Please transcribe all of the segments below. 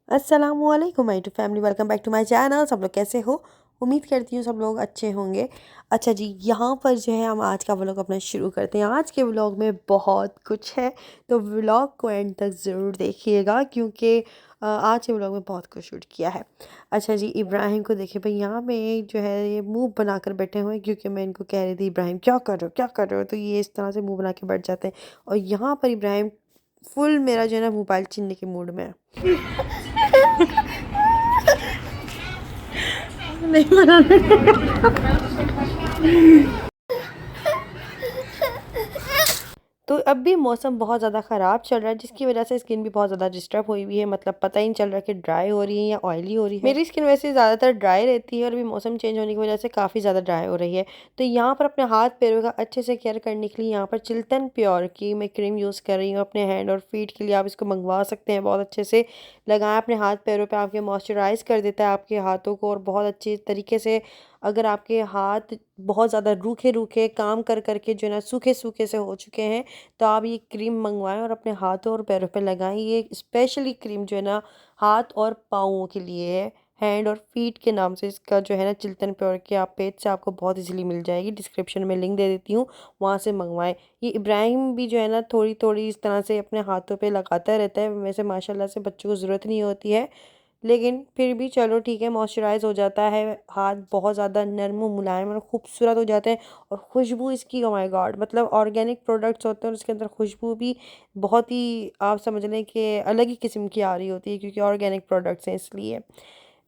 अस्सलामुअलैकुम my to family, welcome back to my channel. सब लोग कैसे हो? उम्मीद करती हूँ सब लोग अच्छे होंगे। अच्छा जी, यहाँ पर जो है हम आज का व्लॉग अपना शुरू करते हैं। आज के व्लॉग में बहुत कुछ है, तो व्लॉग को एंड तक ज़रूर देखिएगा क्योंकि आज के व्लॉग में बहुत कुछ शूट किया है। अच्छा जी, इब्राहिम को देखिए भाई, यहाँ पे जो है ये मुंह बनाकर बैठे हुए हैं क्योंकि मैं इनको कह रही थी इब्राहिम क्या कर रहे हो क्या कर रहे हो, तो ये इस तरह से मुंह बना के बैठ जाते हैं। और यहाँ पर इब्राहिम फुल मेरा जो है ना मोबाइल छीनने के मूड में है। नहीं बनाना। तो अब भी मौसम बहुत ज़्यादा ख़राब चल रहा है जिसकी वजह से स्किन भी बहुत ज़्यादा डिस्टर्ब हुई हुई है। मतलब पता ही नहीं चल रहा कि ड्राई हो रही है या ऑयली हो रही है। मेरी स्किन वैसे ज़्यादातर ड्राई रहती है और अभी मौसम चेंज होने की वजह से काफ़ी ज़्यादा ड्राई हो रही है। तो यहाँ पर अपने हाथ पैरों का अच्छे से केयर करने के लिए यहाँ पर चिल्तन प्योर की मैं क्रीम यूज़ कर रही हूँ अपने हैंड और फीट के लिए। आप इसको मंगवा सकते हैं, बहुत अच्छे से लगाएं अपने हाथ पैरों पर, आपके मॉइस्चराइज कर देता है आपके हाथों को और बहुत अच्छे तरीके से। अगर आपके हाथ बहुत ज़्यादा रूखे रूखे काम कर करके जो है ना सूखे सूखे से हो चुके हैं, तो आप ये क्रीम मंगवाएं और अपने हाथों और पैरों पे लगाएं। ये स्पेशली क्रीम जो है ना हाथ और पाँवों के लिए है। हैंड और फीट के नाम से इसका जो है ना चिल्तन प्योर के आप पेज से आपको बहुत इजीली मिल जाएगी। डिस्क्रिप्शन में लिंक दे देती हूँ, वहाँ से मंगवाएं। ये इब्राहिम भी जो है ना थोड़ी थोड़ी इस तरह से अपने हाथों पे लगाता रहता है। वैसे माशाल्लाह से बच्चों को ज़रूरत नहीं होती है, लेकिन फिर भी चलो ठीक है, मॉइस्चराइज हो जाता है। हाथ बहुत ज़्यादा नर्म और मुलायम और खूबसूरत हो जाते हैं। और खुशबू इसकी, ओ माय गॉड, मतलब ऑर्गेनिक प्रोडक्ट्स होते हैं और उसके अंदर खुशबू भी बहुत ही, आप समझ लें कि अलग ही किस्म की आ रही होती है क्योंकि ऑर्गेनिक प्रोडक्ट्स हैं इसलिए।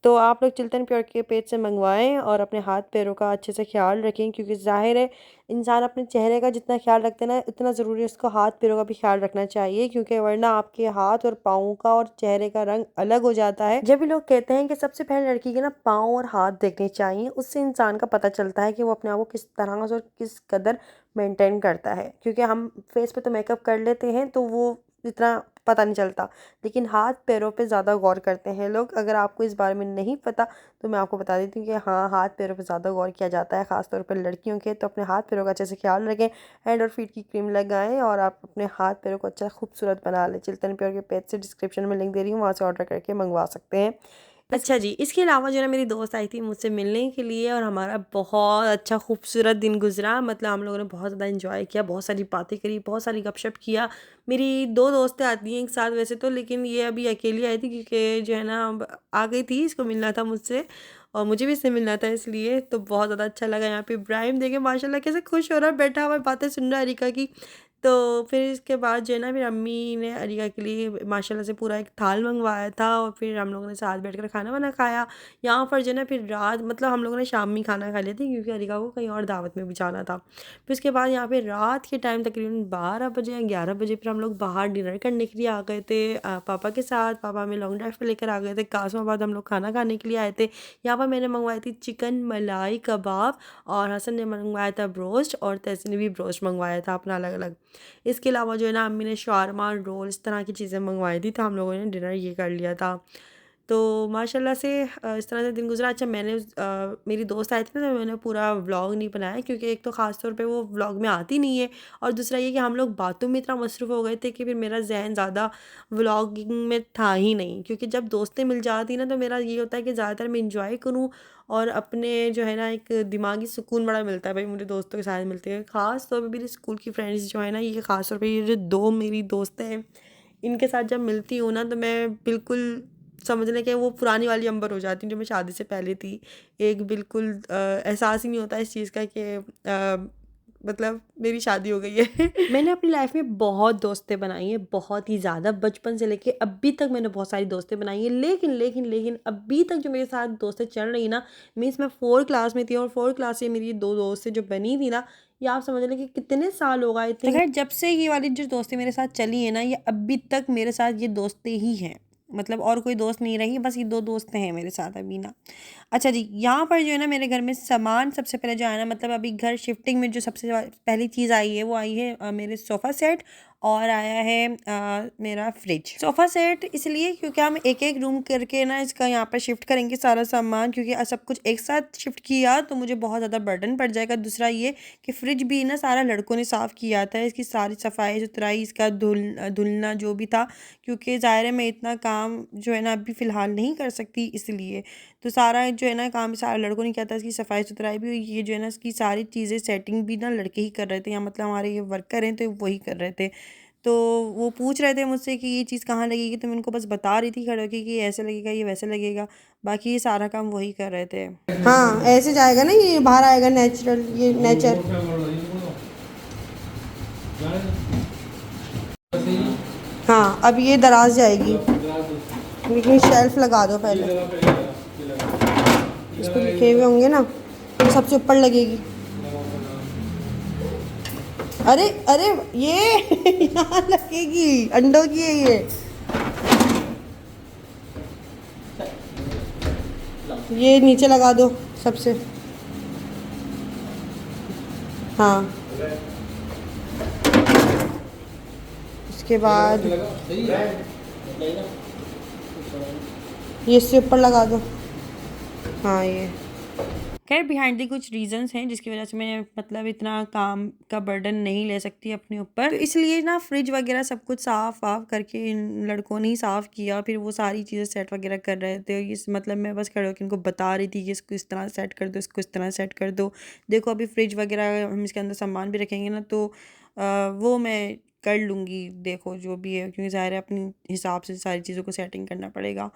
तो आप लोग चिल्तन प्योर के पेज से मंगवाएं और अपने हाथ पैरों का अच्छे से ख्याल रखें क्योंकि ज़ाहिर है इंसान अपने चेहरे का जितना ख्याल रखते हैं ना, उतना ज़रूरी है उसको हाथ पैरों का भी ख्याल रखना चाहिए क्योंकि वरना आपके हाथ और पाँव का और चेहरे का रंग अलग हो जाता है। जब भी लोग कहते हैं कि सबसे पहले लड़की के ना पाँव और हाथ देखने चाहिए, उससे इंसान का पता चलता है कि वो अपने आप को किस तरह से और किस कदर मेंटेन करता है। क्योंकि हम फेस पे तो मेकअप कर लेते हैं तो वो इतना पता नहीं चलता, लेकिन हाथ पैरों पे ज़्यादा गौर करते हैं लोग। अगर आपको इस बारे में नहीं पता तो मैं आपको बता देती हूँ कि हाँ, हाथ पैरों पे ज़्यादा गौर किया जाता है, ख़ासतौर पर लड़कियों के। तो अपने हाथ पैरों का अच्छे से ख्याल रखें, हैंड और फीट की क्रीम लगाएं और आप अपने हाथ पैरों को अच्छा खूबसूरत बना लें। चिल्तन प्योर के पेज से डिस्क्रिप्शन में लिंक दे रही हूँ, वहाँ से ऑर्डर करके मंगवा सकते हैं। अच्छा जी, इसके अलावा जो है ना मेरी दोस्त आई थी मुझसे मिलने के लिए और हमारा बहुत अच्छा खूबसूरत दिन गुजरा। मतलब हम लोगों ने बहुत ज़्यादा एंजॉय किया, बहुत सारी बातें करी, बहुत सारी गपशप किया। मेरी दो दोस्तें आती हैं एक साथ वैसे तो, लेकिन ये अभी अकेली आई थी क्योंकि जो है ना अब आ गई थी, इसको मिलना था मुझसे और मुझे भी इससे मिलना था, इसलिए तो बहुत ज़्यादा अच्छा लगा। यहाँ पे इब्राहिम देखे माशाल्लाह कैसे खुश हो रहा है, बैठा हुआ है, बातें सुन रहा है अरिका की। तो फिर इसके बाद जो है ना फिर अम्मी ने अरिका के लिए माशाल्लाह से पूरा एक थाल मंगवाया था और फिर हम लोगों ने साथ बैठकर खाना वाना खाया। यहाँ पर जो है ना फिर रात, मतलब हम लोगों ने शाम में खाना खा लिया था क्योंकि अरिका को कहीं और दावत में भी जाना था। फिर उसके बाद यहाँ पे रात के टाइम तकरीबन 12 बजे या 11 बजे फिर हम लोग बाहर डिनर करने के लिए आ गए थे पापा के साथ। पापा हमें लॉन्ग ड्राइव पे लेकर आ गए थे, कासमाबाद हम लोग खाना खाने के लिए आए थे। यहाँ पर मैंने मंगवाई थी चिकन मलाई कबाब और हसन ने मंगवाया था ब्रोस्ट और तैसी ने भी ब्रोस्ट मंगवाया था अपना अलग अलग। इसके अलावा जो है ना अम्मी ने शावरमा रोल इस तरह की चीज़ें मंगवाई थी, तो हम लोगों ने डिनर ये कर लिया था। तो माशाल्लाह से इस तरह से दिन गुजरा। अच्छा, मैंने मेरी दोस्त आई थी ना, तो मैंने पूरा व्लॉग नहीं बनाया क्योंकि एक तो ख़ास तौर पे वो व्लॉग में आती नहीं है और दूसरा ये कि हम लोग बातों में इतना मसरूफ़ हो गए थे कि फिर मेरा जहन ज़्यादा व्लॉगिंग में था ही नहीं। क्योंकि जब दोस्तें मिल जाती ना तो मेरा ये होता है कि ज़्यादातर मैं इंजॉय करूँ और अपने जो है ना एक दिमागी सुकून बड़ा मिलता है भाई मुझे दोस्तों के साथ मिलते हैं। ख़ास तौर पे मेरी स्कूल की फ्रेंड्स जो है ना, ये ख़ास तौर पे ये जो दो मेरी दोस्तें हैं, इनके साथ जब मिलती हूँ ना तो मैं बिल्कुल समझ लें कि वो पुरानी वाली अंबर हो जाती हूँ जो मैं शादी से पहले थी। एक बिल्कुल एहसास ही नहीं होता इस चीज़ का कि मतलब मेरी शादी हो गई है। मैंने अपनी लाइफ में बहुत दोस्तें बनाई हैं, बहुत ही ज़्यादा, बचपन से लेके अभी तक मैंने बहुत सारी दोस्तें बनाई हैं। लेकिन अभी तक जो मेरे साथ दोस्तें चल रही ना, मीन्स मैं 4 क्लास में थी और 4 क्लास से मेरी 2 दोस्तें जो बनी थी ना, ये आप समझ लें कि कितने साल हो गए थे। खैर जब से ये वाली जो दोस्ती मेरे साथ चली है ना, ये अभी तक मेरे साथ ये दोस्तें ही हैं। मतलब और कोई दोस्त नहीं रही, बस ये 2 दोस्त हैं मेरे साथ अभी ना। अच्छा जी, यहाँ पर जो है ना मेरे घर में सामान सबसे पहले जो आया ना, मतलब अभी घर शिफ्टिंग में जो सबसे पहली चीज़ आई है वो आई है मेरे सोफ़ा सेट और आया है मेरा फ्रिज। सोफ़ा सेट इसलिए क्योंकि हम एक एक रूम करके ना इसका यहाँ पर शिफ्ट करेंगे सारा सामान, क्योंकि सब कुछ एक साथ शिफ्ट किया तो मुझे बहुत ज़्यादा बर्डन पड़ जाएगा। दूसरा ये कि फ्रिज भी ना सारा लड़कों ने साफ़ किया था, इसकी सारी सफाई सुथराई, इसका धुलना जो भी था, क्योंकि ज़ाहिर है मैं इतना काम जो है ना अभी फ़िलहाल नहीं कर सकती, इसलिए तो सारा जो है ना काम सारा लड़कों ने किया था। इसकी सफाई सुथराई भी, ये जो है ना इसकी सारी चीज़ें सेटिंग भी ना लड़के ही कर रहे थे, या मतलब हमारे ये वर्कर हैं तो वही कर रहे थे। तो वो पूछ रहे थे मुझसे कि ये चीज़ कहाँ लगेगी, तो मैं उनको बस बता रही थी खड़े होके कि ये ऐसे लगेगा, ये वैसे लगेगा, बाकी ये सारा काम वही कर रहे थे। हाँ ऐसे जाएगा ना, ये बाहर आएगा नेचुरल, ये नेचर। हाँ अब ये दराज जाएगी, लेकिन शेल्फ लगा दो पहले, इस पर लिखे हुए होंगे ना, तो सबसे ऊपर लगेगी। अरे अरे ये यहाँ लगेगी, अंडों की है ये नीचे लगा दो सबसे। हाँ इसके बाद ये इससे ऊपर लगा दो। हाँ ये खैर बिहाइंड दी कुछ रीजंस हैं जिसकी वजह से मैं मतलब इतना काम का बर्डन नहीं ले सकती अपने ऊपर, तो इसलिए ना फ्रिज वगैरह सब कुछ साफ़ वाफ करके इन लड़कों ने ही साफ़ किया। फिर वो सारी चीज़ें सेट वगैरह कर रहे थे, इस मतलब मैं बस खड़े होकर इनको बता रही थी कि इसको इस तरह सेट कर दो, इसको इस तरह सेट कर दो। देखो अभी फ्रिज वगैरह हम इसके अंदर सामान भी रखेंगे ना, तो वो मैं कर लूँगी, देखो जो भी है, क्योंकि ज़ाहिर है अपने हिसाब से सारी चीज़ों को सेटिंग करना पड़ेगा।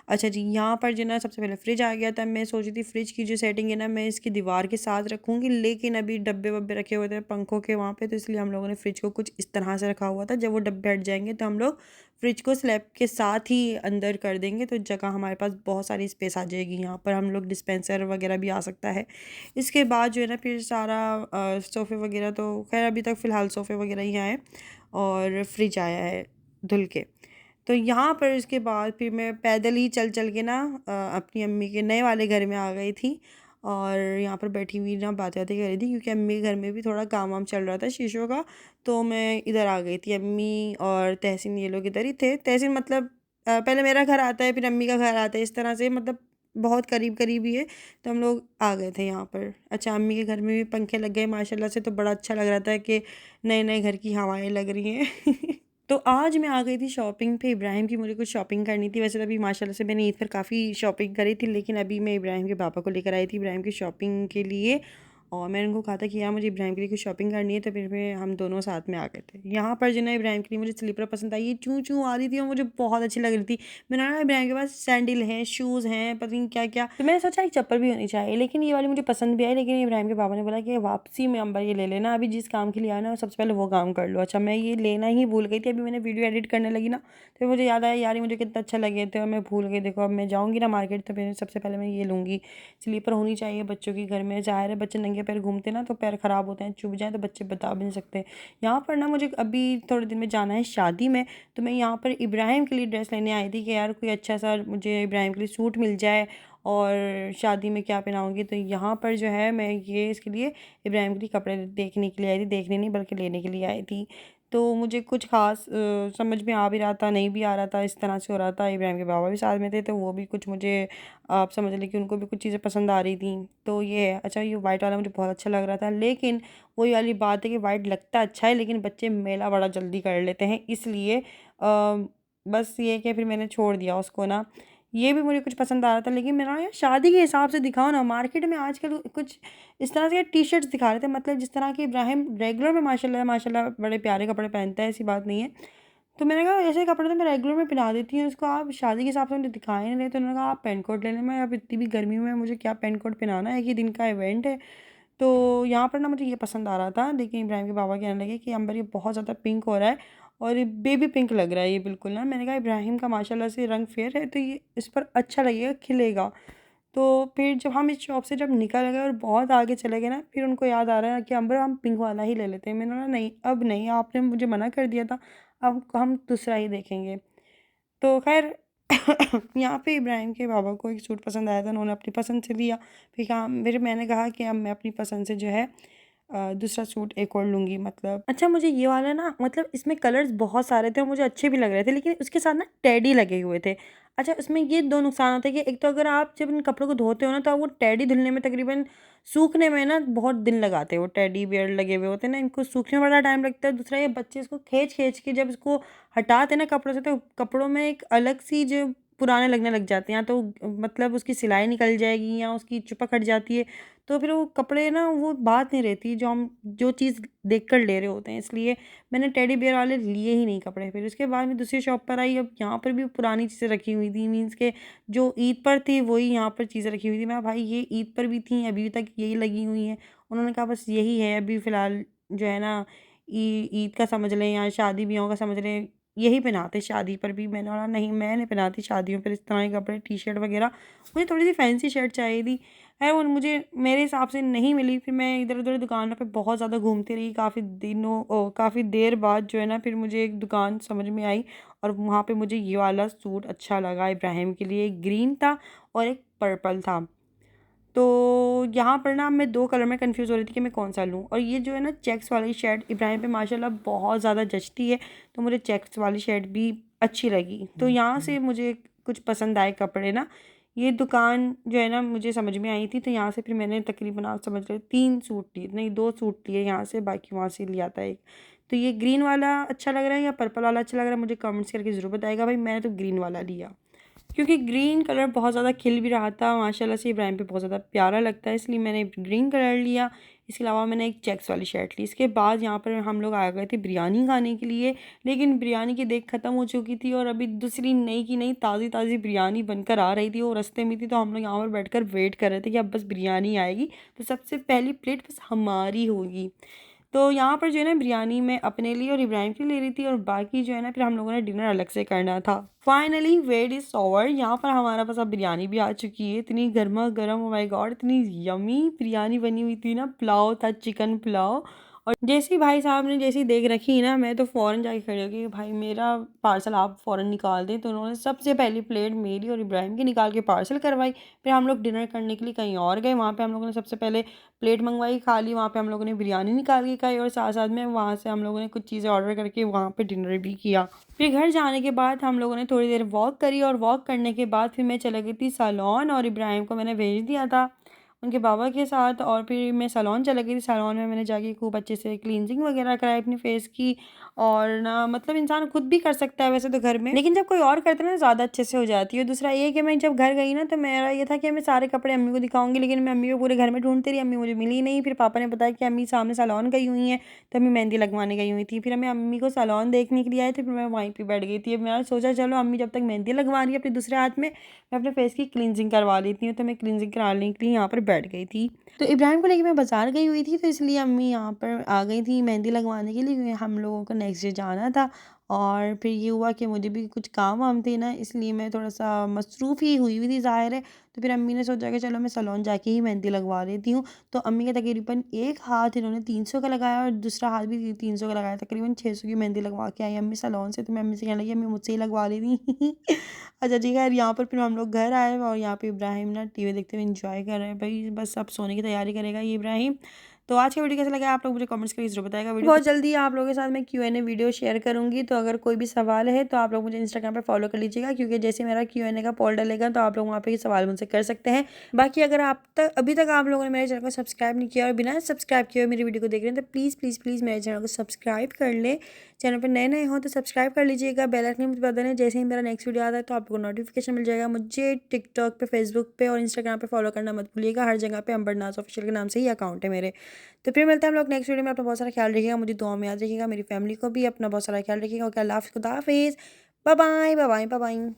अच्छा जी, यहाँ पर जो ना सबसे पहले फ्रिज आ गया था। मैं सोच रही थी फ्रिज की जो सेटिंग है ना मैं इसकी दीवार के साथ रखूँगी, लेकिन अभी डब्बे वब्बे रखे हुए थे पंखों के वहाँ पे, तो इसलिए हम लोगों ने फ्रिज को कुछ इस तरह से रखा हुआ था। जब वो डब्बे हट जाएंगे तो हम लोग फ्रिज को स्लैब के साथ ही अंदर कर देंगे, तो जगह हमारे पास बहुत सारी स्पेस आ जाएगी। यहाँ पर हम लोग डिस्पेंसर वगैरह भी आ सकता है। इसके बाद जो है ना फिर सारा सोफ़े वगैरह, तो खैर अभी तक फ़िलहाल सोफ़े वगैरह ही आए और फ्रिज आया है धुल के। तो यहाँ पर इसके बाद फिर मैं पैदल ही चल चल के ना अपनी अम्मी के नए वाले घर में आ गई थी, और यहाँ पर बैठी हुई ना बातें कर रही थी, क्योंकि अम्मी के घर में भी थोड़ा काम वाम चल रहा था शीशों का। तो मैं इधर आ गई थी, अम्मी और तहसीन ये लोग इधर ही थे। तहसीन मतलब पहले मेरा घर आता है फिर अम्मी का घर आता है, इस तरह से मतलब बहुत करीब करीब ही है। तो हम लोग आ गए थे यहाँ पर। अच्छा अम्मी के घर में भी पंखे लग गए माशाल्लाह से, तो बड़ा अच्छा लग रहा था कि नए नए घर की हवाएं लग रही हैं। तो आज मैं आ गई थी शॉपिंग पे। इब्राहिम की मुझे कुछ शॉपिंग करनी थी। वैसे तो अभी माशाल्लाह से मैंने ईद पर काफ़ी शॉपिंग करी थी, लेकिन अभी मैं इब्राहिम के पापा को लेकर आई थी इब्राहिम की शॉपिंग के लिए, और मैंने उनको कहा था कि यार मुझे इब्राहिम के लिए कुछ शॉपिंग करनी है, तो फिर मैं हम दोनों साथ में आ गए थे। यहाँ पर जो ना इब्राहिम के लिए मुझे स्लीपर पसंद आई, ये चूँ चूँ आ रही थी और मुझे बहुत अच्छी लग रही थी। मैंने ना इब्राहिम के पास सैंडल हैं, शूज़ हैं, पता नहीं क्या क्या, तो मैंने सोचा एक चप्पल भी होनी चाहिए, लेकिन ये वाली मुझे पसंद भी आई। लेकिन इब्राहिम के पापा ने बोला कि वापसी में अंबर ये ले लेना, अभी जिस काम के लिए आया ना सबसे पहले वो काम कर लो। अच्छा मैं ये लेना ही भूल गई थी, अभी मैंने वीडियो एडिट करने लगी ना तो मुझे याद आया यार ये मुझे कितना अच्छा लगे थे, और मैं भूल गई। देखो अब मैं जाऊँगी ना मार्केट तो फिर सबसे पहले मैं ये लूँगी। स्लीपर होनी चाहिए बच्चों की घर में, ज़ाहिर है बच्चे नंगे पैर घूमते ना तो पैर ख़राब होते हैं, चुभ जाएँ तो बच्चे बता भी नहीं सकते। यहाँ पर ना मुझे अभी थोड़े दिन में जाना है शादी में, तो मैं यहाँ पर इब्राहिम के लिए ड्रेस लेने आई थी कि यार कोई अच्छा सा मुझे इब्राहिम के लिए सूट मिल जाए, और शादी में क्या पहनाऊँगी। तो यहाँ पर जो है मैं ये इसके लिए इब्राहिम के लिए कपड़े देखने के लिए आई थी, देखने नहीं बल्कि लेने के लिए आई थी। तो मुझे कुछ ख़ास समझ में आ भी रहा था, नहीं भी आ रहा था, इस तरह से हो रहा था। इब्राहिम के बाबा भी साथ में थे तो वो भी कुछ मुझे आप समझ लें कि उनको भी कुछ चीज़ें पसंद आ रही थी। तो ये है। अच्छा ये वाइट वाला मुझे बहुत अच्छा लग रहा था, लेकिन वही वाली बात है कि वाइट लगता अच्छा है लेकिन बच्चे मेला बड़ा जल्दी कर लेते हैं, इसलिए बस ये कि फिर मैंने छोड़ दिया उसको ना। ये भी मुझे कुछ पसंद आ रहा था, लेकिन मेरा यार शादी के हिसाब से दिखाओ ना। मार्केट में आजकल कुछ इस तरह से टी शर्ट्स दिखा रहे थे, मतलब जिस तरह के इब्राहिम रेगुलर में माशाल्लाह माशाल्लाह बड़े प्यारे कपड़े पहनता है, ऐसी बात नहीं है। तो मैंने कहा ऐसे कपड़े तो मैं रेगुलर में पहना देती हूँ उसको, आप शादी के हिसाब से मुझे दिखाए नहीं रहे। तो उन्होंने कहा आप पेंट कोट ले लें। मैं अब इतनी भी गर्मी में मुझे क्या पेंट कोट पहनाना है, एक ही दिन का इवेंट है। तो यहाँ पर ना मुझे ये पसंद आ रहा था, लेकिन इब्राहिम के बाबा कहने लगे कि अंबर ये बहुत ज़्यादा पिंक हो रहा है और ये बेबी पिंक लग रहा है ये बिल्कुल ना। मैंने कहा इब्राहिम का माशाल्लाह से रंग फेयर है तो ये इस पर अच्छा लगेगा, खिलेगा। तो फिर जब हम इस शॉप से जब निकल गए और बहुत आगे चले गए ना, फिर उनको याद आ रहा है कि अंबर हम पिंक वाला ही ले लेते हैं। मैंने बोला नहीं अब नहीं, आपने मुझे मना कर दिया था, अब हम दूसरा ही देखेंगे। तो खैर यहाँ पे इब्राहिम के बाबा को एक सूट पसंद आया था, उन्होंने अपनी पसंद से लिया। फिर मैंने कहा कि अब मैं अपनी पसंद से जो है दूसरा सूट एक और लूँगी। मतलब अच्छा, मुझे ये वाला ना, मतलब इसमें कलर्स बहुत सारे थे और मुझे अच्छे भी लग रहे थे, लेकिन उसके साथ ना टेडी लगे हुए थे। अच्छा, उसमें ये 2 नुकसान होते हैं कि एक तो अगर आप जब इन कपड़ों को धोते हो ना, तो वो टेडी धुलने में तकरीबन सूखने में ना बहुत दिन लगाते हैं। वो टेडी बियर लगे हुए होते हैं ना, इनको सूखने में बड़ा टाइम लगता है। दूसरा, ये बच्चे इसको खींच-खींच के जब इसको हटाते हैं ना कपड़ों से, तो कपड़ों में एक अलग-सी जो पुराने लगने लग जाते हैं, या तो मतलब उसकी सिलाई निकल जाएगी या उसकी चिपक हट जाती है, तो फिर वो कपड़े ना वो बात नहीं रहती जो चीज़ देख कर ले रहे होते हैं। इसलिए मैंने टेडी बियर वाले लिए ही नहीं कपड़े। फिर उसके बाद मैं दूसरी शॉप पर आई, अब यहाँ पर भी पुरानी चीज़ें रखी हुई थी, मीन्स के जो ईद पर थी वही यहाँ पर चीज़ें रखी हुई थी। मैं भाई ये ईद पर भी थी, अभी तक यही लगी हुई हैं। उन्होंने कहा बस यही है अभी फ़िलहाल, जो है ना ईद का समझ लें या शादी ब्याहों का समझ लें, यही पहनाते शादी पर भी। मैंने बोला नहीं, मैं नहीं पहनाती शादियों पर इस तरह के कपड़े, टी शर्ट वगैरह। मुझे थोड़ी सी फैंसी शर्ट चाहिए थी, है वो मुझे मेरे हिसाब से नहीं मिली। फिर मैं इधर-उधर दुकानों पे बहुत ज़्यादा घूमती रही, काफ़ी देर बाद जो है ना, फिर मुझे एक दुकान समझ में आई और वहाँ पे मुझे ये वाला सूट अच्छा लगा इब्राहिम के लिए। एक ग्रीन था और एक पर्पल था। तो यहाँ पर ना मैं 2 कलर में कन्फ्यूज़ हो रही थी कि मैं कौन-सा लूँ, और ये जो है ना चेक्स वाली शर्ट इब्राहिम पे माशाल्लाह बहुत ज़्यादा जचती है, तो मुझे चेक्स वाली शर्ट भी अच्छी लगी। तो यहाँ से मुझे कुछ पसंद आए कपड़े ना। ये दुकान जो है ना मुझे समझ में आई थी, तो यहाँ से फिर मैंने तकरीबन आप समझ लो 3 सूट लिए, नहीं 2 सूट लिए यहाँ से, बाकी वहाँ से लिया था एक। तो ये ग्रीन वाला अच्छा लग रहा है या पर्पल वाला अच्छा लग रहा है, मुझे कमेंट्स करके ज़रूर बताइएगा भाई। मैंने तो ग्रीन वाला लिया, क्योंकि ग्रीन कलर बहुत ज़्यादा खिल भी रहा था माशाल्लाह से, इब्राहिम पे बहुत ज़्यादा प्यारा लगता है, इसलिए मैंने ग्रीन कलर लिया। इसके अलावा मैंने एक चेक्स वाली शर्ट ली। इसके बाद यहाँ पर हम लोग आ गए थे बिरयानी खाने के लिए, लेकिन बिरयानी की देख ख़त्म हो चुकी थी और अभी दूसरी नई की नई ताज़ी बिरयानी बनकर आ रही थी, वो रास्ते में थी। तो हम लोग यहाँ पर बैठकर वेट कर रहे थे कि अब बस बिरयानी आएगी तो सबसे पहली प्लेट बस हमारी होगी। तो यहाँ पर जो है ना बिरयानी मैं अपने लिए और इब्राहिम के लिए ले रही थी, और बाकी जो है ना फिर हम लोगों ने डिनर अलग से करना था। फाइनली वेट इज़ ओवर, यहाँ पर हमारा पास अब बिरयानी भी आ चुकी है। इतनी गर्मा गर्म, ओ माय गॉड, इतनी यमी बिरयानी बनी हुई थी ना। पुलाव था, चिकन पुलाव। और जैसे ही भाई साहब ने जैसी देख रखी ना, मैं तो फ़ौरन जाके खड़ी हो गई कि भाई मेरा पार्सल आप फ़ौरन निकाल दें। तो उन्होंने सबसे पहली प्लेट मेरी और इब्राहिम की निकाल के पार्सल करवाई। फिर हम लोग डिनर करने के लिए कहीं और गए, वहाँ पे हम लोगों ने सबसे पहले प्लेट मंगवाई, खा ली। वहाँ पे हम लोगों ने बिरयानी निकाल के खाई और साथ-साथ में वहाँ से हम लोगों ने कुछ चीज़ें ऑर्डर करके वहाँ पे डिनर भी किया। फिर घर जाने के बाद हम लोगों ने थोड़ी देर वॉक करी, और वॉक करने के बाद फिर मैं चली गई थी सैलून, और इब्राहिम को मैंने भेज दिया था उनके बाबा के साथ। और फिर मैं सैलून चली गई थी। सैलून में मैंने जाके खूब अच्छे से क्लींजिंग वगैरह कराई अपने फेस की। और ना मतलब इंसान खुद भी कर सकता है वैसे तो घर में, लेकिन जब कोई और करता है ना ज़्यादा अच्छे से हो जाती है। दूसरा ये कि मैं जब घर गई ना, तो मेरा ये था कि मैं सारे कपड़े अम्मी को दिखाऊंगी, लेकिन मैं अम्मी को पूरे घर में ढूंढती रही, अम्मी मुझे मिली नहीं। फिर पापा ने बताया कि अम्मी सामने सैलून गई हुई हैं, तो अम्मी मेहंदी लगवाने गई हुई थी। फिर मैं अम्मी को सैलून देखने के लिए आई थी, फिर मैं वहीं पर बैठ गई थी। अब मैंने सोचा चलो अम्मी जब तक मेहंदी लगवा रही है अपने दूसरे हाथ में, मैं अपने फेस की क्लींजिंग करवा लेती हूँ। तो मैं क्लींजिंग कराने के लिए यहाँ पर बैठ गई थी। तो इब्राहिम को लेके मैं बाज़ार गई हुई थी, तो इसलिए अम्मी यहाँ पर आ गई थी मेहंदी लगवाने के लिए, क्योंकि हम लोगों को नेक्स्ट डे जाना था। और फिर ये हुआ कि मुझे भी कुछ काम वाम थे ना, इसलिए मैं थोड़ा-सा मसरूफ़ ही हुई थी ज़ाहिर है। तो फिर अम्मी ने सोचा कि चलो मैं सैलून जाके ही मेहंदी लगवा लेती हूँ। तो अम्मी का तकरीबन एक हाथ इन्होंने 300 का लगाया और दूसरा हाथ भी 300 का लगाया, तकरीबन 600 की मेहंदी लगवा के आई अम्मी सैलून से। तो मैं अम्मी से कहने लगी अम्मी मुझसे ही लगवा लेनी। अच्छा जी, खैर यहाँ पर फिर हम लोग घर आए, और यहाँ पे इब्राहिम ना टीवी देखते हुए एंजॉय कर रहे हैं भाई, बस अब सोने की तैयारी करेगा ये इब्राहिम। तो आज का वीडियो कैसा लगा आप लोग मुझे कमेंट्स करके ज़रूर बताएगा। वीडियो बहुत जल्दी आप लोगों के साथ मैं Q&A वीडियो शेयर करूँगी, तो अगर कोई भी सवाल है तो आप लोग मुझे इंस्टाग्राम पे फॉलो कर लीजिएगा, क्योंकि जैसे मेरा Q&A का पोल डलेगा तो आप लोग वहाँ पे सवाल मुझसे कर सकते हैं। बाकी अगर अभी तक आप लोगों ने मेरे चैनल को सब्सक्राइब नहीं किया और बिना सब्सक्राइब किए हुए मेरी वीडियो को देख रहे हैं, तो प्लीज़ मेरे चैनल को सब्सक्राइब कर लें। चैनल पर नए हो तो सब्सक्राइब कर लीजिएगा, बेल आइकन में बता देना, जैसे ही मेरा नेक्स्ट वीडियो आता है तो आपको नोटिफिकेशन मिल जाएगा। मुझे टिकटॉक पे, फेसबुक पे और इंस्टाग्राम पे फॉलो करना मत भूलिएगा, हर जगह पे अंबर नाज ऑफिशियल के नाम से ही अकाउंट है मेरे। तो फिर मिलते हैं हम लोग नेक्स्ट वीडियो में। अपना बहुत सारा ख्याल रखिएगा, मुझे दुआ में याद रखिएगा, मेरी फैमिली को भी अपना बहुत सारा ख्याल रखिएगा। ओके, अल्लाह हाफ़िज़, खुदा हाफ़िज़, bye bye, bye bye, bye bye.